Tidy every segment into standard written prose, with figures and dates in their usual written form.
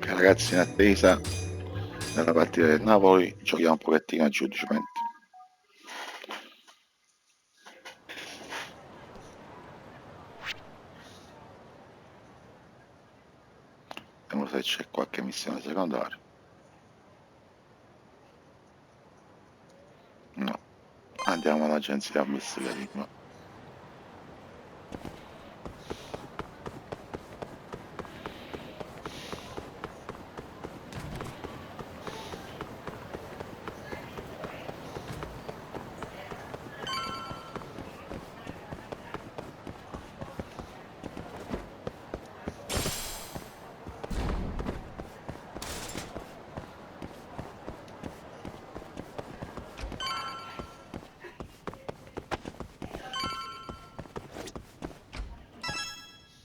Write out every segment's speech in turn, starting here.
Ok, ragazzi, in attesa della partita del Napoli, giochiamo un pochettino a judgment. Vediamo se c'è qualche missione secondaria. No, andiamo all'agenzia investigativa.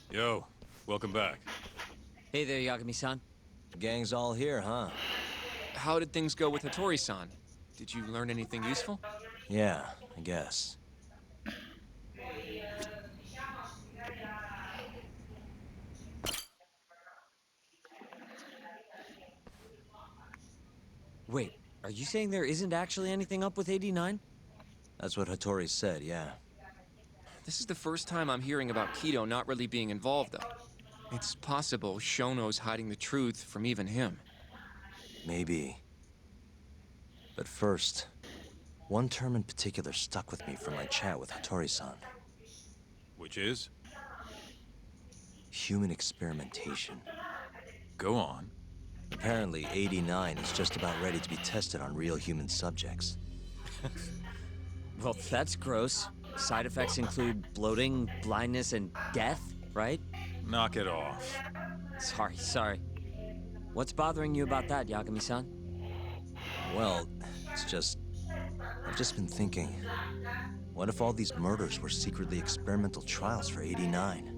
Yo, welcome back. Hey there, Yagami-san. Gang's all here, huh? How did things go with Hattori-san? Did you learn anything useful? Yeah, I guess. Wait, are you saying there isn't actually anything up with 89? That's what Hattori said, yeah. This is the first time I'm hearing about Kido not really being involved, though. It's possible Shono's hiding the truth from even him. Maybe. But first, one term in particular stuck with me from my chat with Hattori-san. Which is? Human experimentation. Go on. Apparently, 89 is just about ready to be tested on real human subjects. Well, that's gross. Side effects include bloating, blindness, and death, right? Knock it off. Sorry. What's bothering you about that, Yagami-san? Well, I've just been thinking, what if all these murders were secretly experimental trials for 89?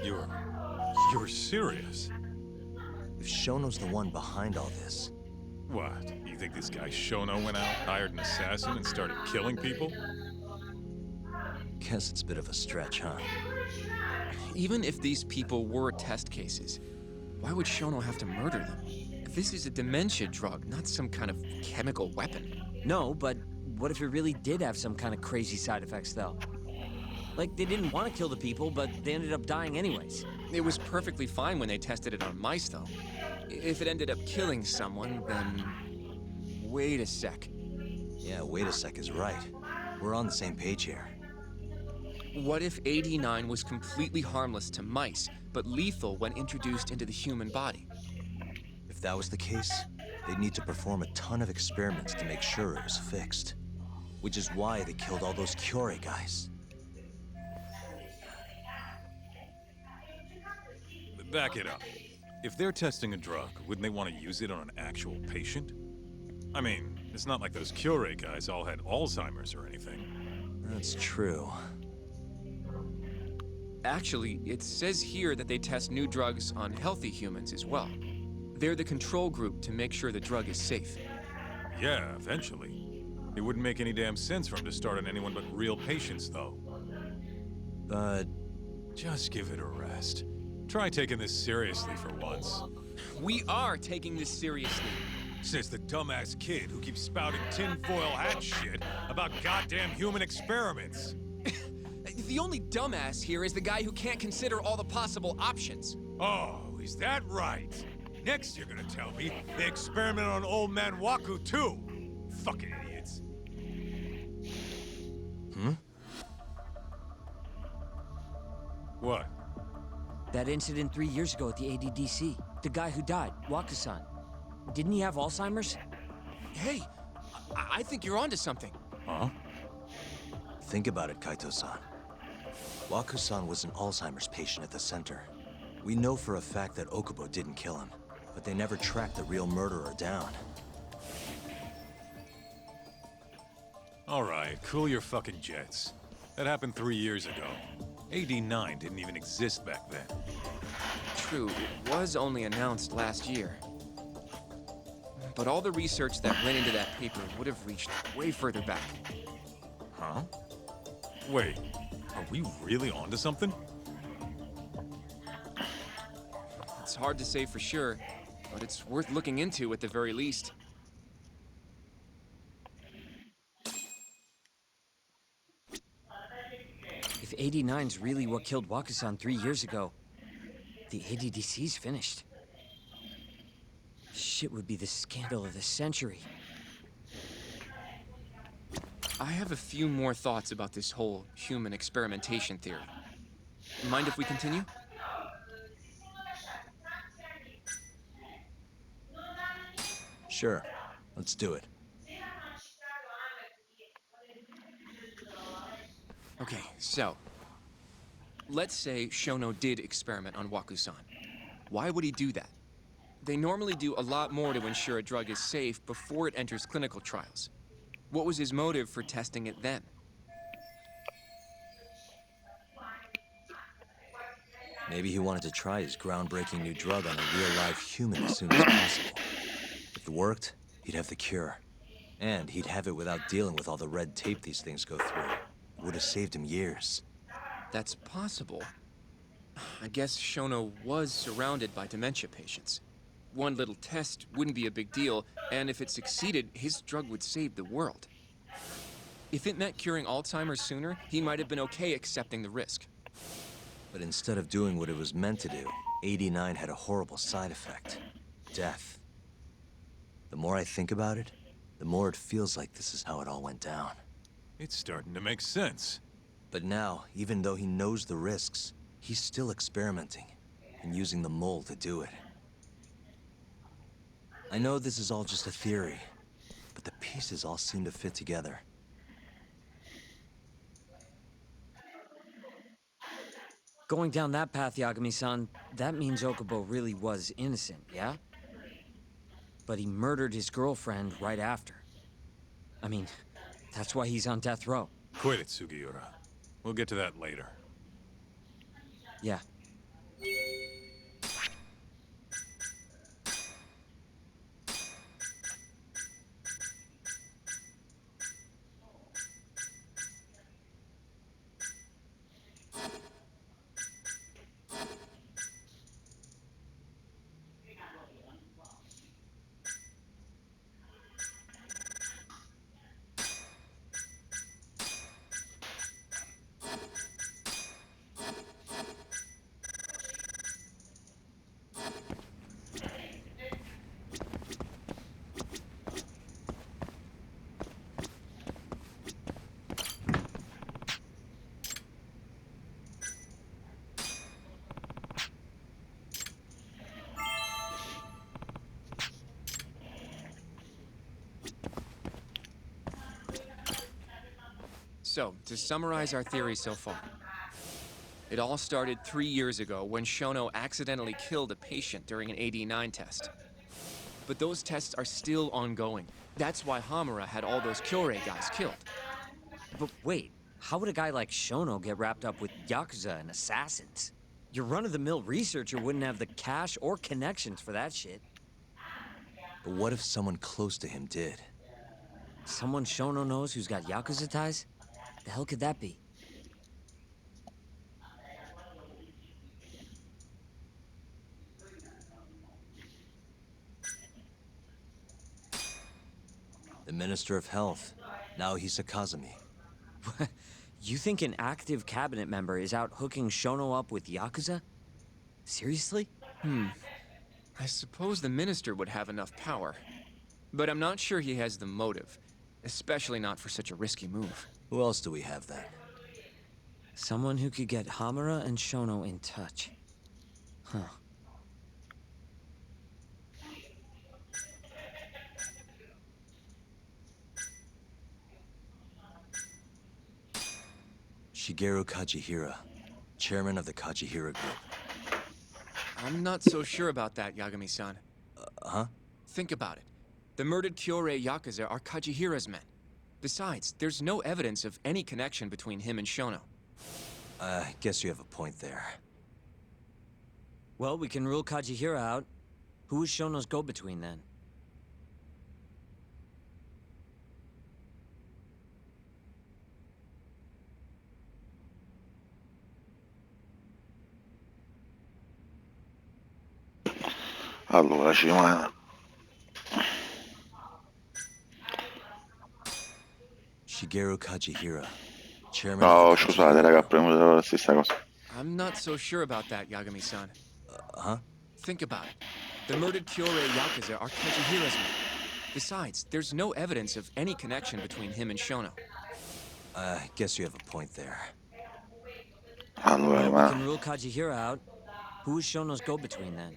You're serious? If Shono's the one behind all this, What? You think this guy Shono went out, hired an assassin, and started killing people? guess it's a bit of a stretch, huh? Even if these people were test cases, why would Shono have to murder them? This is a dementia drug, not some kind of chemical weapon. No, but what if it really did have some kind of crazy side effects, though? Like, they didn't want to kill the people, but they ended up dying anyways. It was perfectly fine when they tested it on mice, though. If it ended up killing someone, then... Wait a sec. Yeah, wait a sec is right. We're on the same page here. What if 89 was completely harmless to mice, but lethal when introduced into the human body? If that was the case, they'd need to perform a ton of experiments to make sure it was fixed. Which is why they killed all those Kyorei guys. Back it up. If they're testing a drug, wouldn't they want to use it on an actual patient? I mean, it's not like those Kyorei guys all had Alzheimer's or anything. That's true. Actually, it says here that they test new drugs on healthy humans as well. They're the control group to make sure the drug is safe. Yeah, eventually. It wouldn't make any damn sense for him to start on anyone but real patients, though. But Just give it a rest. Try taking this seriously for once. We are taking this seriously. Says the dumbass kid who keeps spouting tinfoil hat shit about goddamn human experiments. The only dumbass here is the guy who can't consider all the possible options. Oh, is that right? Next you're gonna tell me they experiment on old man Waku too. Fucking idiots. What? That incident 3 years ago at the ADDC. The guy who died, Wakusan. Didn't he have Alzheimer's? Hey, I think you're onto something. Huh? think about it, Kaito-san. Waku-san was an Alzheimer's patient at the center. We know for a fact that Okubo didn't kill him, but they never tracked the real murderer down. All right, cool your fucking jets. That happened 3 years ago. AD9 didn't even exist back then. True, it was only announced last year. But all the research that went into that paper would have reached way further back. Huh? Wait, are we really onto something? It's hard to say for sure, but it's worth looking into at the very least. If 89's really what killed Wakasan 3 years ago, the ADDC's finished. Shit would be the scandal of the century. I have a few more thoughts about this whole human experimentation theory. Mind if we continue? Sure, let's do it. Okay, so let's say Shono did experiment on Wakusan. Why would he do that? They normally do a lot more to ensure a drug is safe before it enters clinical trials. What was his motive for testing it then? Maybe he wanted to try his groundbreaking new drug on a real-life human as soon as possible. If it worked, he'd have the cure. And he'd have it without dealing with all the red tape these things go through. It would have saved him years. That's possible. I guess Shono was surrounded by dementia patients. One little test wouldn't be a big deal, and if it succeeded, his drug would save the world. If it meant curing Alzheimer's sooner, he might have been okay accepting the risk. But instead of doing what it was meant to do, 89 had a horrible side effect. Death. The more I think about it, the more it feels like this is how it all went down. It's starting to make sense. But now, even though he knows the risks, he's still experimenting, and using the mole to do it. I know this is all just a theory, but the pieces all seem to fit together. Going down that path, Yagami-san, that means Okubo really was innocent, yeah? But he murdered his girlfriend right after. I mean, that's why he's on death row. Quit it, Sugiura. We'll get to that later. Yeah. So, to summarize our theory so far, it all started 3 years ago when Shono accidentally killed a patient during an AD9 test. But those tests are still ongoing. That's why Hamura had all those Kyorei guys killed. But wait, how would a guy like Shono get wrapped up with Yakuza and assassins? Your run-of-the-mill researcher wouldn't have the cash or connections for that shit. But what if someone close to him did? Someone Shono knows who's got Yakuza ties? The hell could that be? The Minister of Health. Now he's Kazumi. You think an active cabinet member is out hooking Shono up with Yakuza? Seriously? I suppose the minister would have enough power. But I'm not sure he has the motive, especially not for such a risky move. Who else do we have then? Someone who could get Hamura and Shono in touch. Huh. Shigeru Kajihira, chairman of the Kajihira Group. I'm not so sure about that, Yagami-san. Huh? Think about it. The murdered Kyorei Yakuza are Kajihira's men. Besides, there's no evidence of any connection between him and Shono. I guess you have a point there. Well, we can rule Kajihira out. Who was Shono's go-between then? Allora, ci rimane... Shigeru Kajihira, chairman of the No, scusate, Kajihira raga, ho Group. premuto la stessa cosa. I'm not so sure about that, Yagami-san. Huh? Think about it. The murdered Kyorei Yakuza are Kajihira's men. Besides, there's no evidence of any connection between him and Shono. I guess you have a point there. Allora, Well, we rimane... can rule Kajihira out. Who is Shono's go-between then?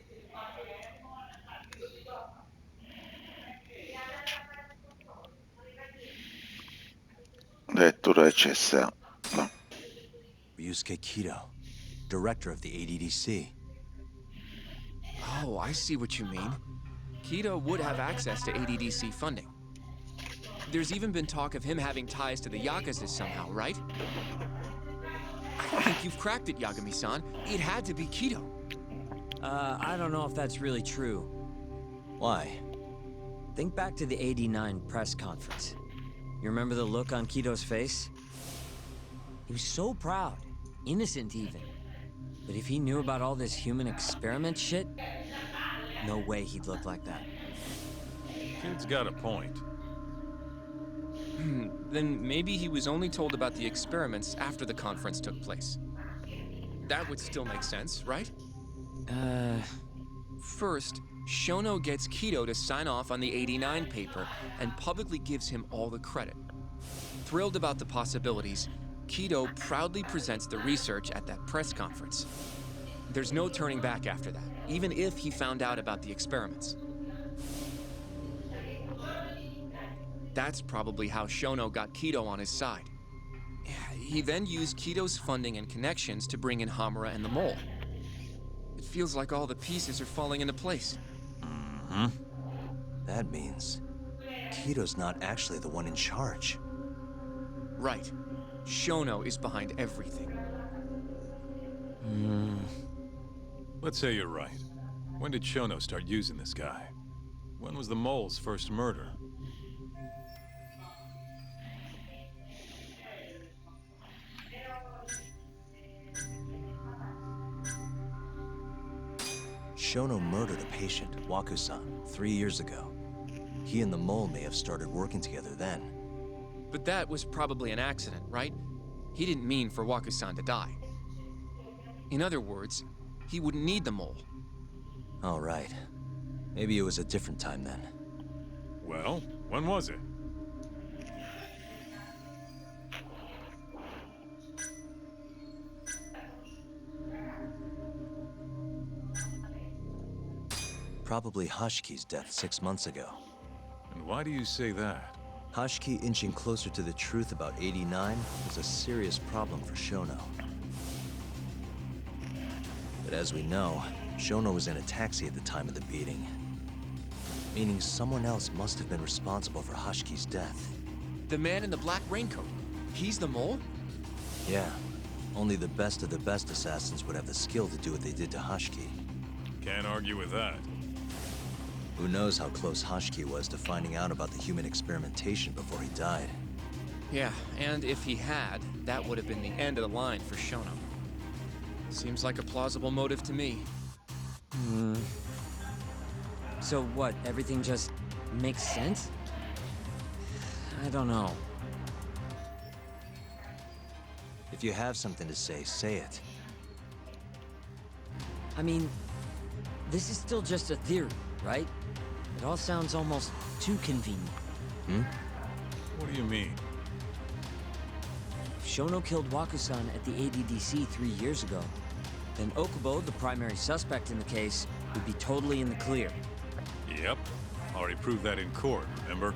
Direttore CSA. No. Ryusuke Kido, director of the ADDC. Oh, I see what you mean. Kido would have access to ADDC funding. There's even been talk of him having ties to the Yakuza somehow, right? I think you've cracked it, Yagami-san. It had to be Kido. I don't know if that's really true. Why? Think back to the '89 press conference. You remember the look on Kido's face? He was so proud, innocent even. But if he knew about all this human experiment shit, no way he'd look like that. Kid's got a point. Then maybe he was only told about the experiments after the conference took place. That would still make sense, right? First, Shono gets Kido to sign off on the '89 paper and publicly gives him all the credit. Thrilled about the possibilities, Kido proudly presents the research at that press conference. There's no turning back after that, even if he found out about the experiments. That's probably how Shono got Kido on his side. He then used Kido's funding and connections to bring in Hamura and the Mole. It feels like all the pieces are falling into place. That means Kido's not actually the one in charge. Right. Shono is behind everything. Let's say you're right. When did Shono start using this guy? When was the mole's first murder? Shono murdered a patient, Waku-san, 3 years ago. He and the mole may have started working together then. But that was probably an accident, right? He didn't mean for Waku-san to die. In other words, he wouldn't need the Mole. All right. Maybe it was a different time then. Well, when was it? Probably Hashki's death 6 months ago. And why do you say that? Hashki inching closer to the truth about 89 was a serious problem for Shono. But as we know, Shono was in a taxi at the time of the beating. Meaning someone else must have been responsible for Hashki's death. The man in the black raincoat. He's the Mole? Yeah. Only the best of the best assassins would have the skill to do what they did to Hashki. Can't argue with that. Who knows how close Hashki was to finding out about the human experimentation before he died. Yeah, and if he had, that would have been the end of the line for Shono. Seems like a plausible motive to me. So what, everything just makes sense? I don't know. If you have something to say it. I mean, this is still just a theory, right? It all sounds almost too convenient. What do you mean? If Shono killed Waku-san at the ADDC 3 years ago, then Okubo, the primary suspect in the case, would be totally in the clear. Yep. Already proved that in court, remember?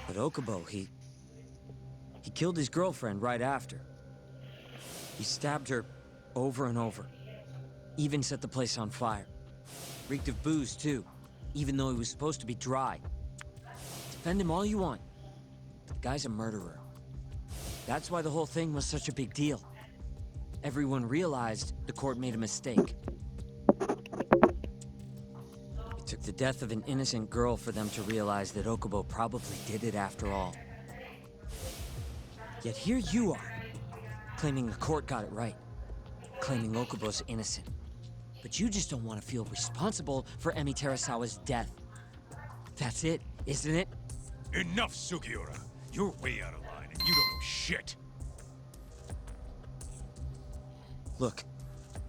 But Okubo, he killed his girlfriend right after. He stabbed her over and over. Even set the place on fire. Reeked of booze, too, even though he was supposed to be dry. Defend him all you want. The guy's a murderer. That's why the whole thing was such a big deal. Everyone realized the court made a mistake. It took the death of an innocent girl for them to realize that Okubo probably did it after all. Yet here you are, claiming the court got it right. Claiming Okubo's innocent. But you just don't want to feel responsible for Emi Terasawa's death. That's it, isn't it? Enough, Sugiura. You're way out of line, and you don't know shit. Look,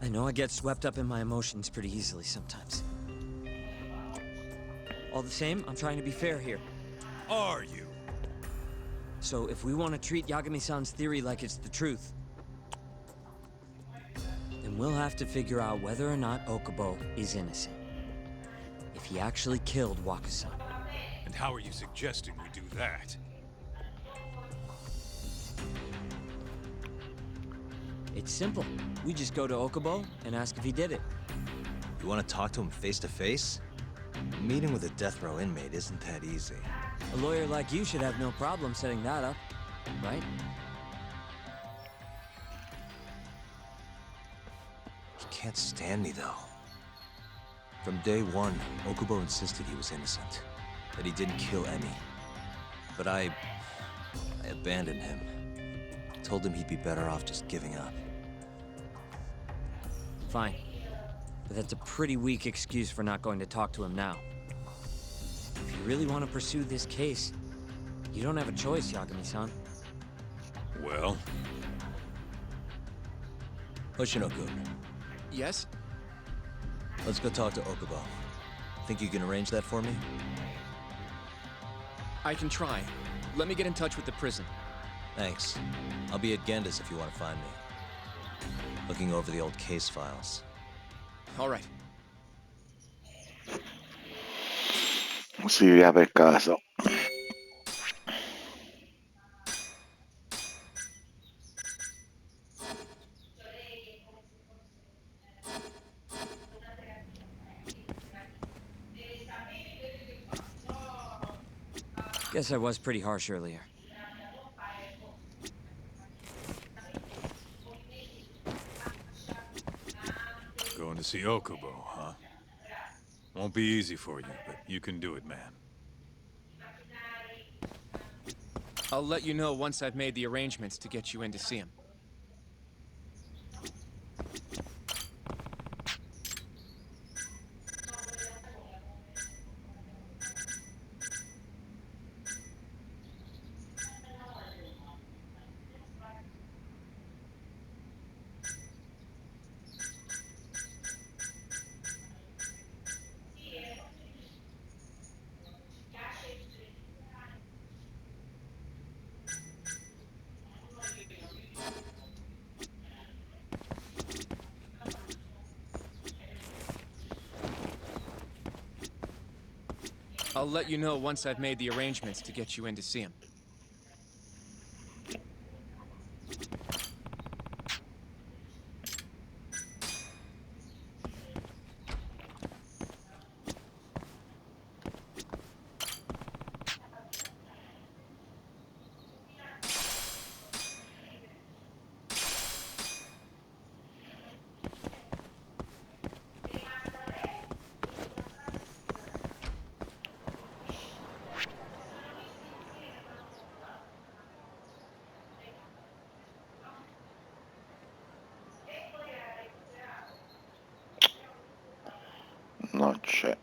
I know I get swept up in my emotions pretty easily sometimes. All the same, I'm trying to be fair here. Are you? So if we want to treat Yagami-san's theory like it's the truth, then we'll have to figure out whether or not Okubo is innocent. If he actually killed Waka-san. And how are you suggesting we do that? It's simple. We just go to Okubo and ask if he did it. You want to talk to him face to face? A meeting with a death row inmate isn't that easy. A lawyer like you should have no problem setting that up, right? He can't stand me, though. From day one, Okubo insisted he was innocent, that he didn't kill Emi. But I abandoned him. Told him he'd be better off just giving up. Fine. But that's a pretty weak excuse for not going to talk to him now. If you really want to pursue this case, you don't have a choice, Yagami-san. Well, Hoshino-kun, Yes? let's go talk to Okubo. Think you can arrange that for me? I can try. Let me get in touch with the prison. Thanks. I'll be at Genda's if you want to find me. Looking over the old case files. All right. Si via per caso. Guess I was pretty harsh earlier. going to see Okubo, huh? Won't be easy for you, but you can do it, man. I'll let you know once I've made the arrangements to get you in to see him. I'll let you know once I've made the arrangements to get you in to see him. Non c'è.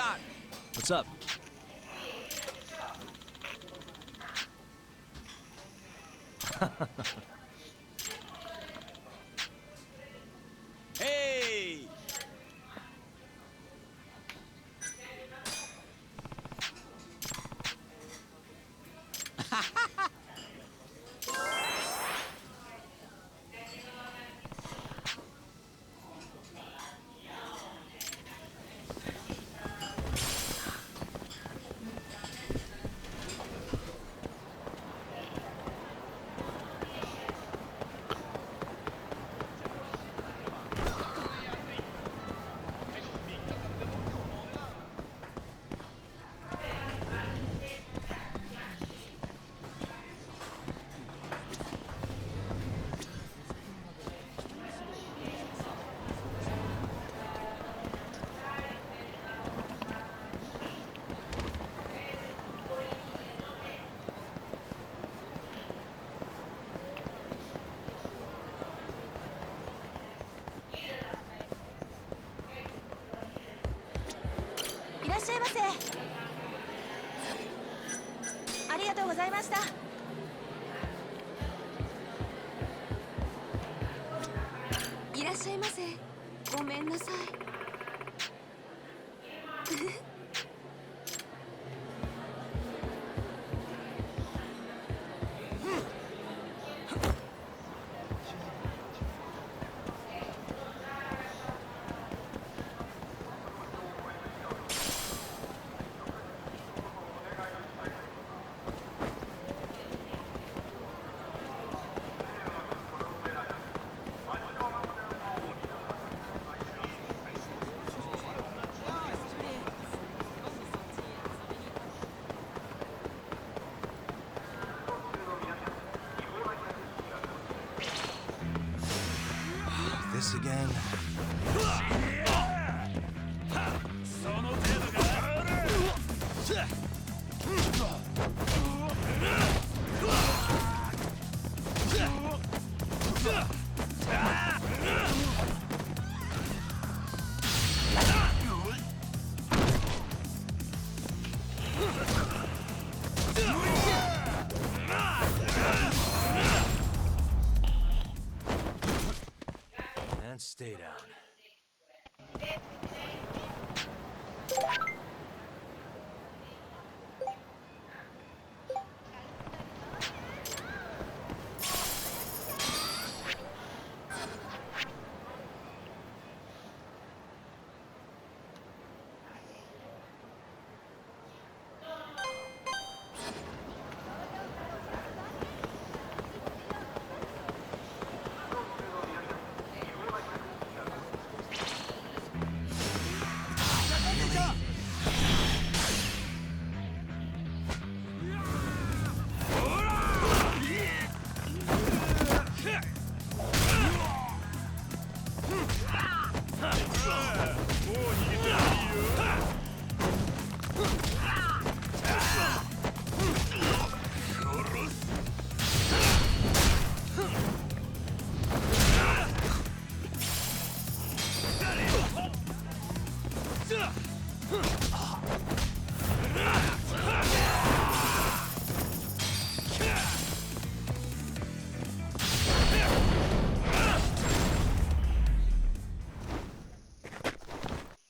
What's up? Hey!いらっしゃいませ。ありがとうございました。いらっしゃいませ。ごめんなさい。This again? And stay down.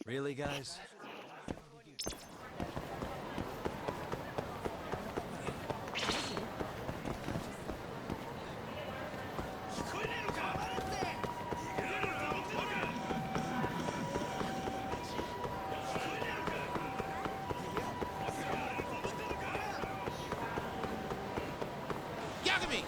Really, guys? Yagami!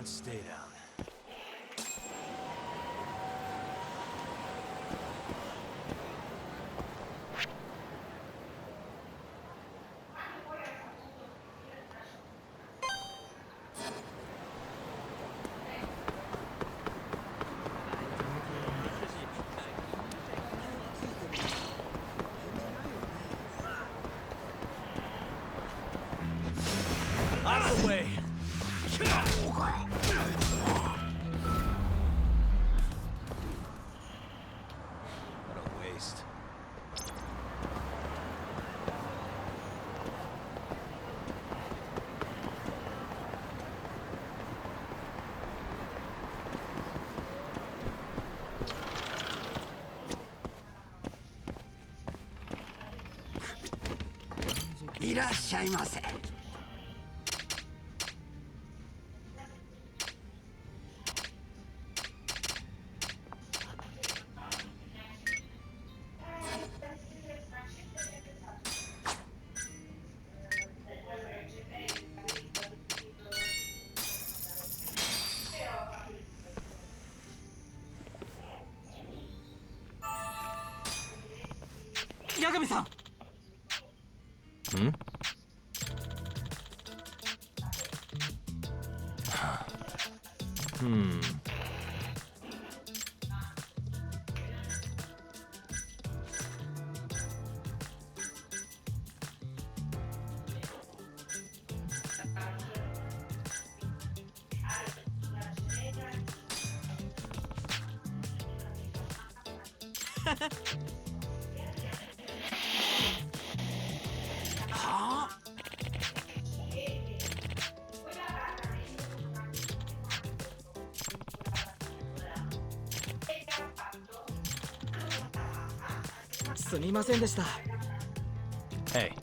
And stay down. Out of the way! What a waste. Yagami-san! Hmm? Hmm. Hey.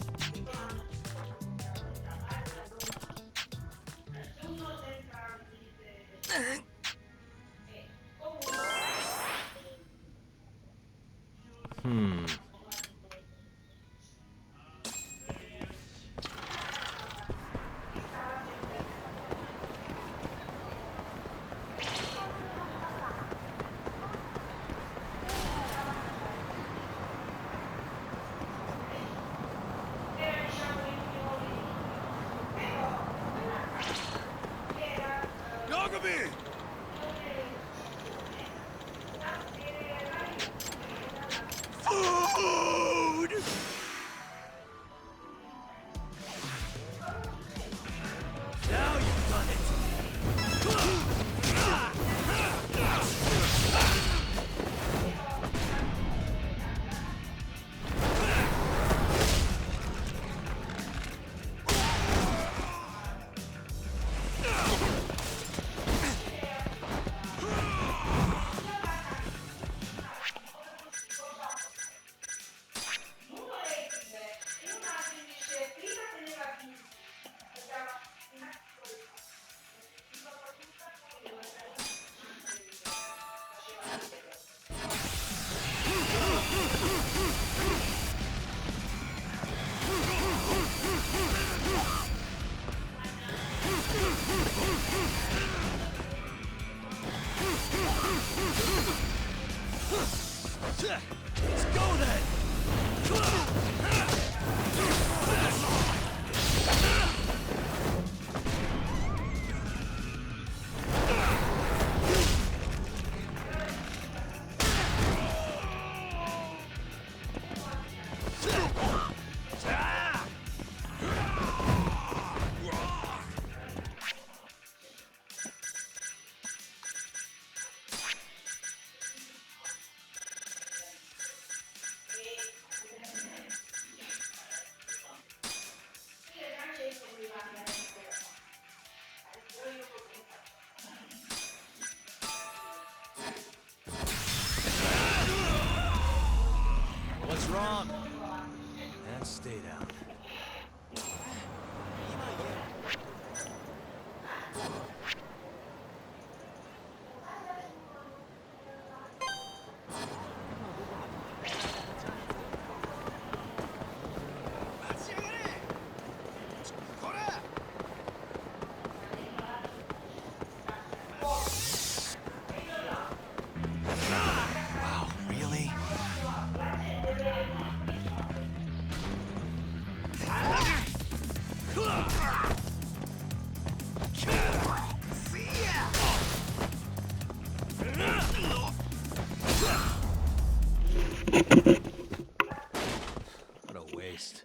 Hmm. Yagami! Food! Now you've done it! Let's go then! Stay down. Wow, really? What a waste.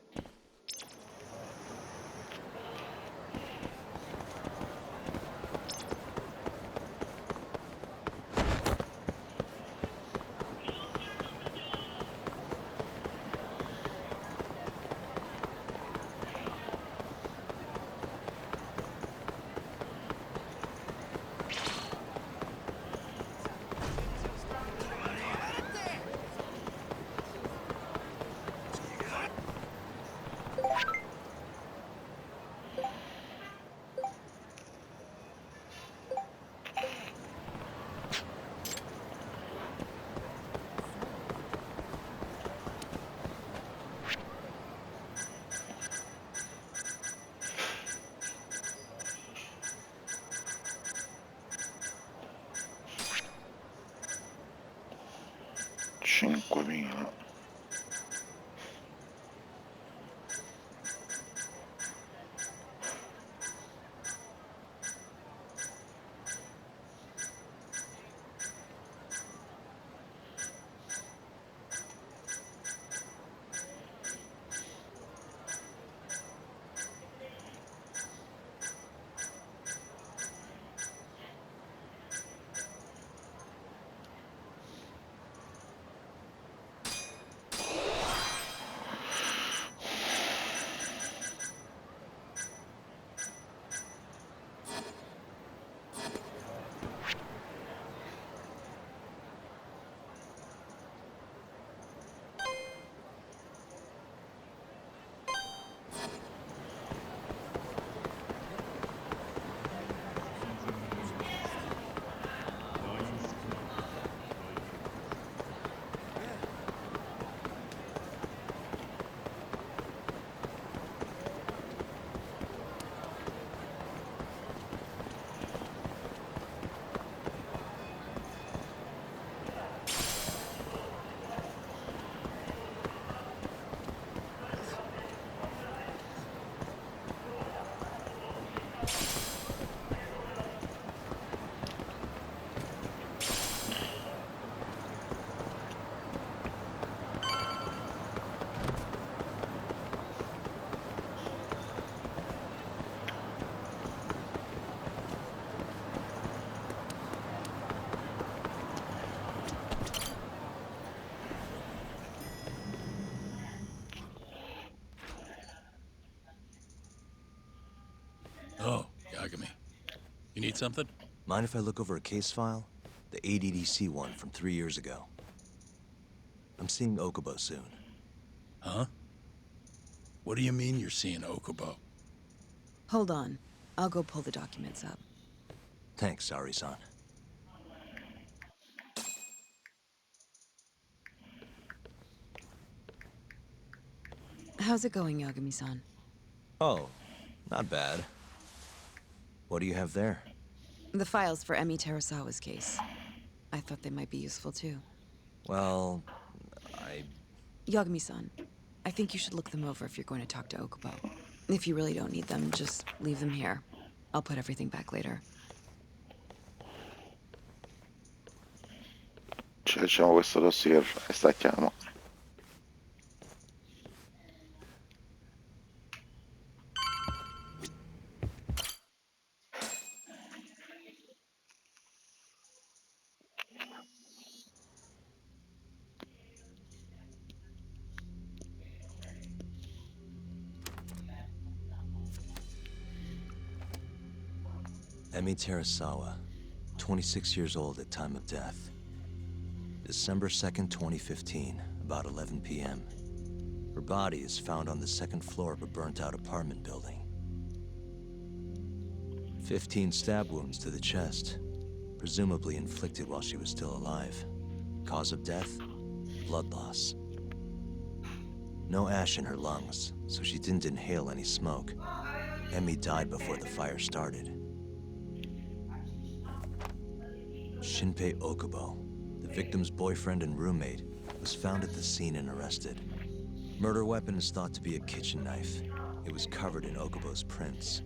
$5.000. Oh, Yagami. You need something? Mind if I look over a case file? The ADDC one from 3 years ago. I'm seeing Okubo soon. Huh? What do you mean you're seeing Okubo? Hold on. I'll go pull the documents up. Thanks, Sari-san. How's it going, Yagami-san? Oh, not bad. What do you have there? The files for Emi Terasawa's case. I thought they might be useful too. Well, Yagami-san, I think you should look them over if you're going to talk to Okubo. If you really don't need them, just leave them here. I'll put everything back later. Ci facciamo questo dossier e stacchiamo. Emi Terasawa, 26 years old at time of death. December 2nd, 2015, about 11 p.m. Her body is found on the second floor of a burnt-out apartment building. 15 stab wounds to the chest, presumably inflicted while she was still alive. Cause of death? Blood loss. No ash in her lungs, so she didn't inhale any smoke. Emmy died before the fire started. Shinpei Okubo, the victim's boyfriend and roommate, was found at the scene and arrested. Murder weapon is thought to be a kitchen knife. It was covered in Okubo's prints.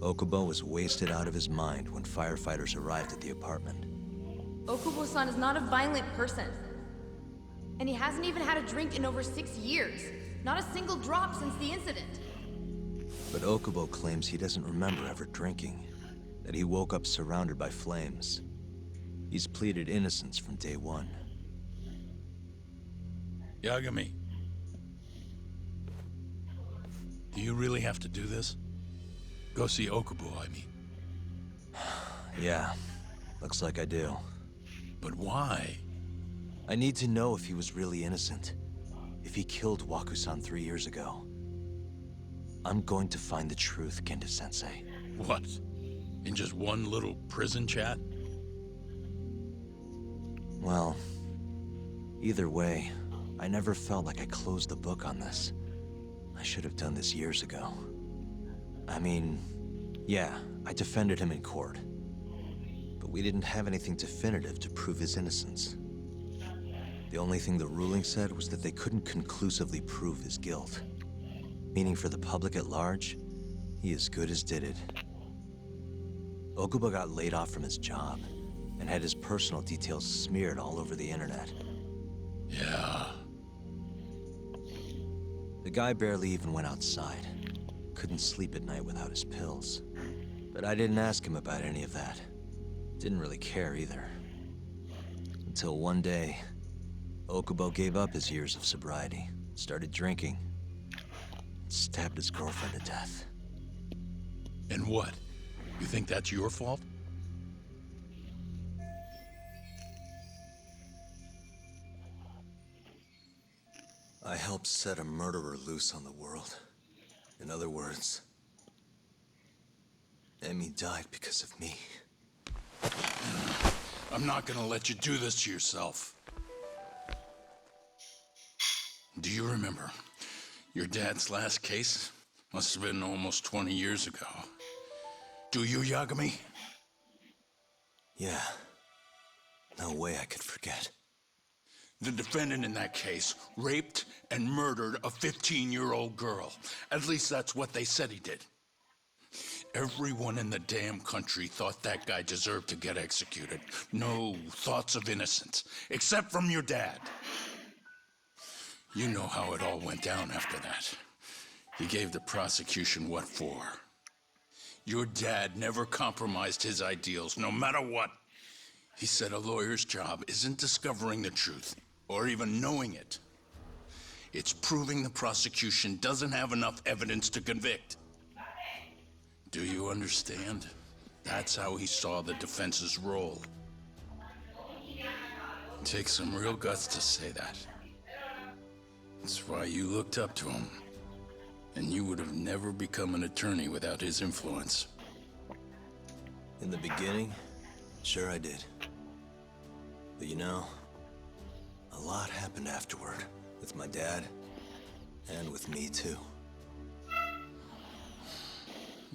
Okubo was wasted out of his mind when firefighters arrived at the apartment. Okubo-san is not a violent person. And he hasn't even had a drink in over 6 years. Not a single drop since the incident. But Okubo claims he doesn't remember ever drinking, that he woke up surrounded by flames. He's pleaded innocence from day one. Yagami. Do you really have to do this? Go see Okubo, I mean. Yeah, looks like I do. But why? I need to know if he was really innocent. If he killed Waku-san 3 years ago. I'm going to find the truth, Kenta-sensei. What? In just one little prison chat? Well, either way, I never felt like I closed the book on this. I should have done this years ago. I mean, yeah, I defended him in court. But we didn't have anything definitive to prove his innocence. The only thing the ruling said was that they couldn't conclusively prove his guilt. Meaning for the public at large, he as good as did it. Okubo got laid off from his job, and had his personal details smeared all over the internet. Yeah. The guy barely even went outside. Couldn't sleep at night without his pills. But I didn't ask him about any of that. Didn't really care either. Until one day, Okubo gave up his years of sobriety, started drinking, and stabbed his girlfriend to death. And what? You think that's your fault? I helped set a murderer loose on the world. In other words, Emmy died because of me. I'm not gonna let you do this to yourself. Do you remember your dad's last case? Must have been almost 20 years ago. Do you, Yagami? Yeah. No way I could forget. The defendant in that case raped and murdered a 15-year-old girl. At least that's what they said he did. Everyone in the damn country thought that guy deserved to get executed. No thoughts of innocence, except from your dad. You know how it all went down after that. He gave the prosecution what for. Your dad never compromised his ideals, no matter what. He said a lawyer's job isn't discovering the truth, or even knowing it. It's proving the prosecution doesn't have enough evidence to convict. Do you understand? That's how he saw the defense's role. It takes some real guts to say that. That's why you looked up to him. And you would have never become an attorney without his influence. In the beginning, sure I did. But you know, a lot happened afterward, with my dad, and with me too.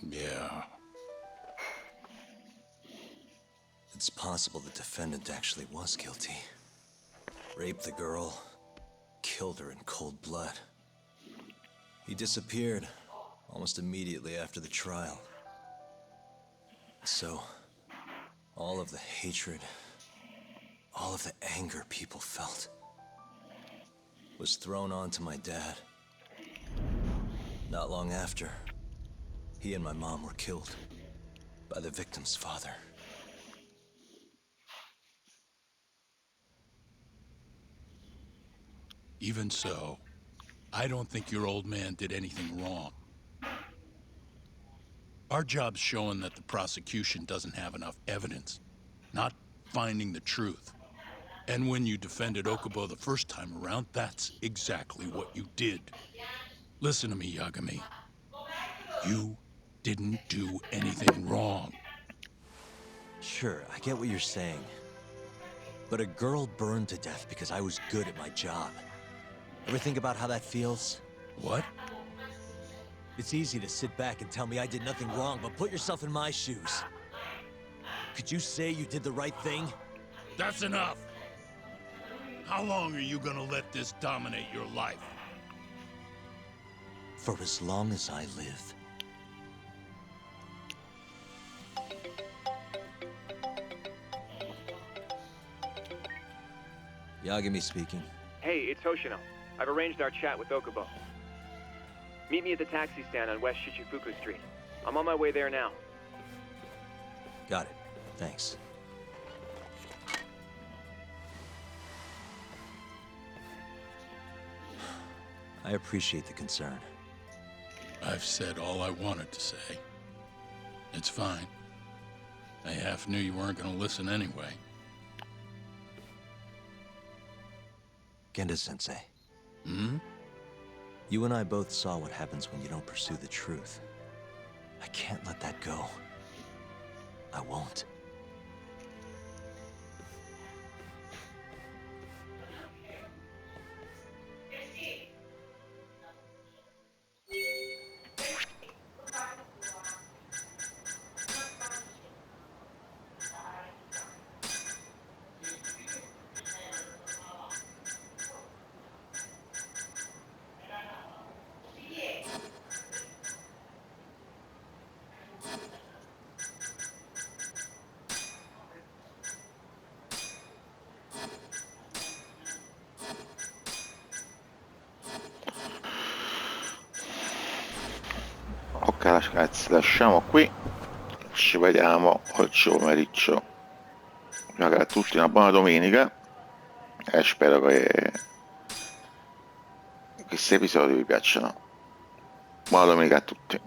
Yeah. It's possible the defendant actually was guilty. Raped the girl, killed her in cold blood. He disappeared almost immediately after the trial. So, all of the hatred, all of the anger people felt was thrown onto my dad. Not long after, he and my mom were killed by the victim's father. Even so, I don't think your old man did anything wrong. Our job's showing that the prosecution doesn't have enough evidence, not finding the truth. And when you defended Okubo the first time around, that's exactly what you did. Listen to me, Yagami. You didn't do anything wrong. Sure, I get what you're saying. But a girl burned to death because I was good at my job. Ever think about how that feels? What? It's easy to sit back and tell me I did nothing wrong, but put yourself in my shoes. Could you say you did the right thing? That's enough! How long are you gonna let this dominate your life? For as long as I live. Yagami speaking. Hey, it's Hoshino. I've arranged our chat with Okubo. Meet me at the taxi stand on West Shichifuku Street. I'm on my way there now. Got it. Thanks. I appreciate the concern. I've said all I wanted to say. It's fine. I half knew you weren't gonna listen anyway. Genda-sensei. Hmm? You and I both saw what happens when you don't pursue the truth. I can't let that go. I won't. Ok ragazzi, lasciamo qui, ci vediamo oggi pomeriggio. Vi auguro a tutti una buona domenica e spero che questi episodi vi piacciono. Buona domenica a tutti.